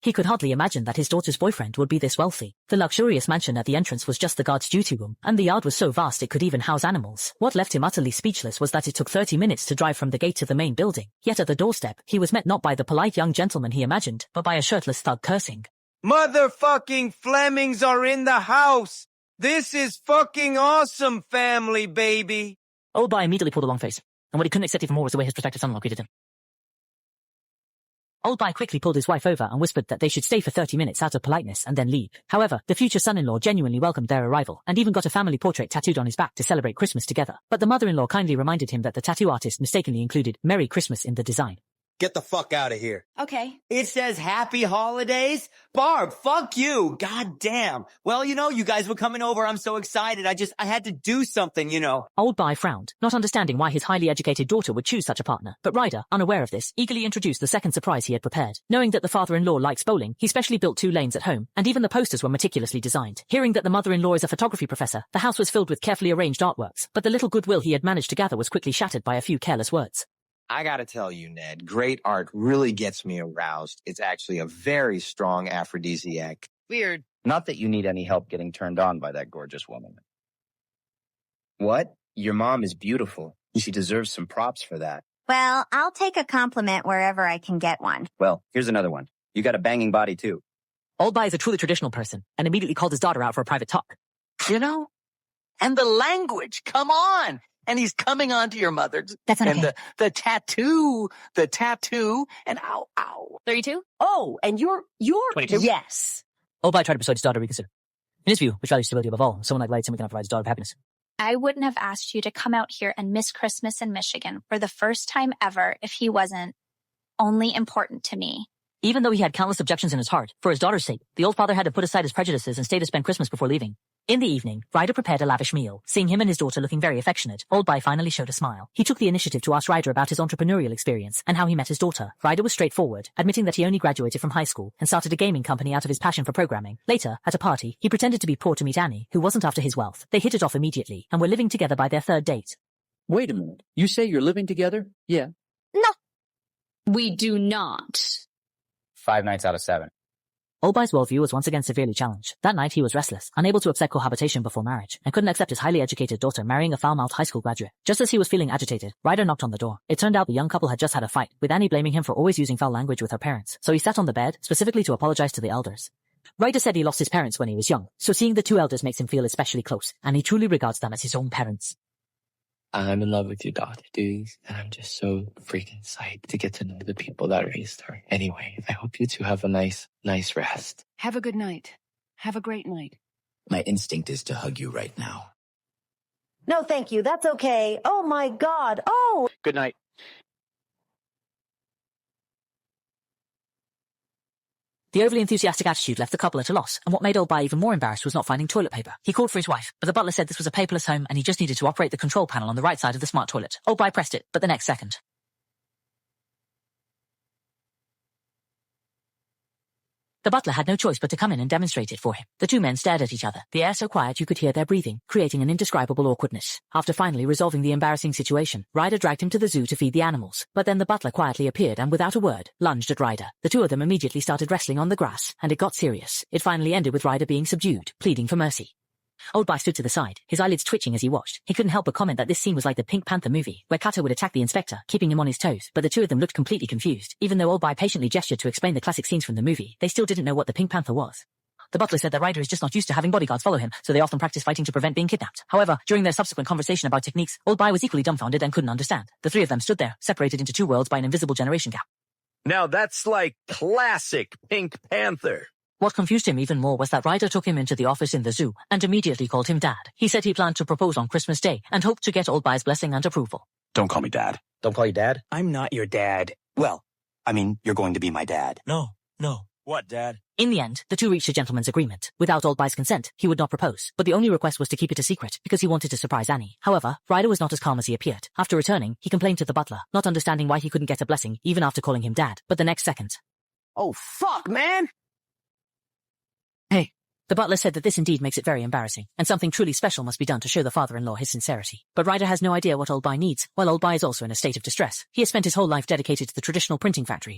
He could hardly imagine that his daughter's boyfriend would be this wealthy. The luxurious mansion at the entrance was just the guard's duty room, and the yard was so vast it could even house animals. What left him utterly speechless was that it took 30 minutes to drive from the gate to the main building. Yet at the doorstep, he was met not by the polite young gentleman he imagined, but by a shirtless thug cursing. Motherfucking Flemings are in the house! This is fucking awesome, family, baby! Old Boy immediately pulled a long face, and what he couldn't accept even more was the way his prospective son-in-law greeted him. Old Boy quickly pulled his wife over and whispered that they should stay for 30 minutes out of politeness and then leave. However, the future son-in-law genuinely welcomed their arrival, and even got a family portrait tattooed on his back to celebrate Christmas together. But the mother-in-law kindly reminded him that the tattoo artist mistakenly included Merry Christmas in the design. Get the fuck out of here. Okay. It says Happy Holidays? Barb, fuck you. God damn. Well, you guys were coming over. I'm so excited. I had to do something, Old Boy frowned, not understanding why his highly educated daughter would choose such a partner. But Ryder, unaware of this, eagerly introduced the second surprise he had prepared. Knowing that the father-in-law likes bowling, he specially built 2 lanes at home, and even the posters were meticulously designed. Hearing that the mother-in-law is a photography professor, the house was filled with carefully arranged artworks, but the little goodwill he had managed to gather was quickly shattered by a few careless words. I gotta tell you, Ned, great art really gets me aroused. It's actually a very strong aphrodisiac. Weird. Not that you need any help getting turned on by that gorgeous woman. What? Your mom is beautiful. She deserves some props for that. Well, I'll take a compliment wherever I can get one. Well, here's another one. You got a banging body, too. Old Boy is a truly traditional person, and immediately called his daughter out for a private talk. And the language, come on! And he's coming on to your mother. That's not and okay. the tattoo, and ow. 32? Oh, and you're 22? Yes. Old Boy tried to persuade his daughter to reconsider. In his view, which values stability above all, someone like Light simply cannot provide his daughter with happiness. I wouldn't have asked you to come out here and miss Christmas in Michigan for the first time ever if he wasn't only important to me. Even though he had countless objections in his heart, for his daughter's sake, the old father had to put aside his prejudices and stay to spend Christmas before leaving. In the evening, Ryder prepared a lavish meal. Seeing him and his daughter looking very affectionate, Old Boy finally showed a smile. He took the initiative to ask Ryder about his entrepreneurial experience and how he met his daughter. Ryder was straightforward, admitting that he only graduated from high school and started a gaming company out of his passion for programming. Later, at a party, he pretended to be poor to meet Annie, who wasn't after his wealth. They hit it off immediately and were living together by their 3rd date. Wait a minute. You say you're living together? Yeah. No. We do not. 5 nights out of 7. Old Boy's worldview was once again severely challenged. That night he was restless, unable to accept cohabitation before marriage, and couldn't accept his highly educated daughter marrying a foul-mouthed high school graduate. Just as he was feeling agitated, Ryder knocked on the door. It turned out the young couple had just had a fight, with Annie blaming him for always using foul language with her parents, so he sat on the bed, specifically to apologize to the elders. Ryder said he lost his parents when he was young, so seeing the 2 elders makes him feel especially close, and he truly regards them as his own parents. I'm in love with your daughter, dude, and I'm just so freaking psyched to get to know the people that raised her. Anyway, I hope you two have a nice rest. Have a good night. Have a great night. My instinct is to hug you right now. No, thank you. That's okay. Oh, my God. Oh! Good night. The overly enthusiastic attitude left the couple at a loss, and what made Old Boy even more embarrassed was not finding toilet paper. He called for his wife, but the butler said this was a paperless home and he just needed to operate the control panel on the right side of the smart toilet. Old Boy pressed it, but the next second. The butler had no choice but to come in and demonstrate it for him. The 2 men stared at each other, the air so quiet you could hear their breathing, creating an indescribable awkwardness. After finally resolving the embarrassing situation, Ryder dragged him to the zoo to feed the animals. But then the butler quietly appeared and without a word, lunged at Ryder. The 2 of them immediately started wrestling on the grass, and it got serious. It finally ended with Ryder being subdued, pleading for mercy. Old Boy stood to the side, his eyelids twitching as he watched. He couldn't help but comment that this scene was like the Pink Panther movie, where Kato would attack the inspector, keeping him on his toes, but the 2 of them looked completely confused. Even though Old Boy patiently gestured to explain the classic scenes from the movie, they still didn't know what the Pink Panther was. The butler said that Ryder is just not used to having bodyguards follow him, so they often practice fighting to prevent being kidnapped. However, during their subsequent conversation about techniques, Old Boy was equally dumbfounded and couldn't understand. The 3 of them stood there, separated into 2 worlds by an invisible generation gap. Now that's like classic Pink Panther. What confused him even more was that Ryder took him into the office in the zoo and immediately called him Dad. He said he planned to propose on Christmas Day and hoped to get Old Boy's blessing and approval. Don't call me Dad. Don't call you Dad? I'm not your dad. Well, you're going to be my dad. No. What, Dad? In the end, the 2 reached a gentleman's agreement. Without Old Boy's consent, he would not propose, but the only request was to keep it a secret because he wanted to surprise Annie. However, Ryder was not as calm as he appeared. After returning, he complained to the butler, not understanding why he couldn't get a blessing even after calling him Dad. But the next second... Oh, fuck, man! Hey. The butler said that this indeed makes it very embarrassing, and something truly special must be done to show the father-in-law his sincerity. But Ryder has no idea what Old Boy needs, while Old Boy is also in a state of distress. He has spent his whole life dedicated to the traditional printing factory,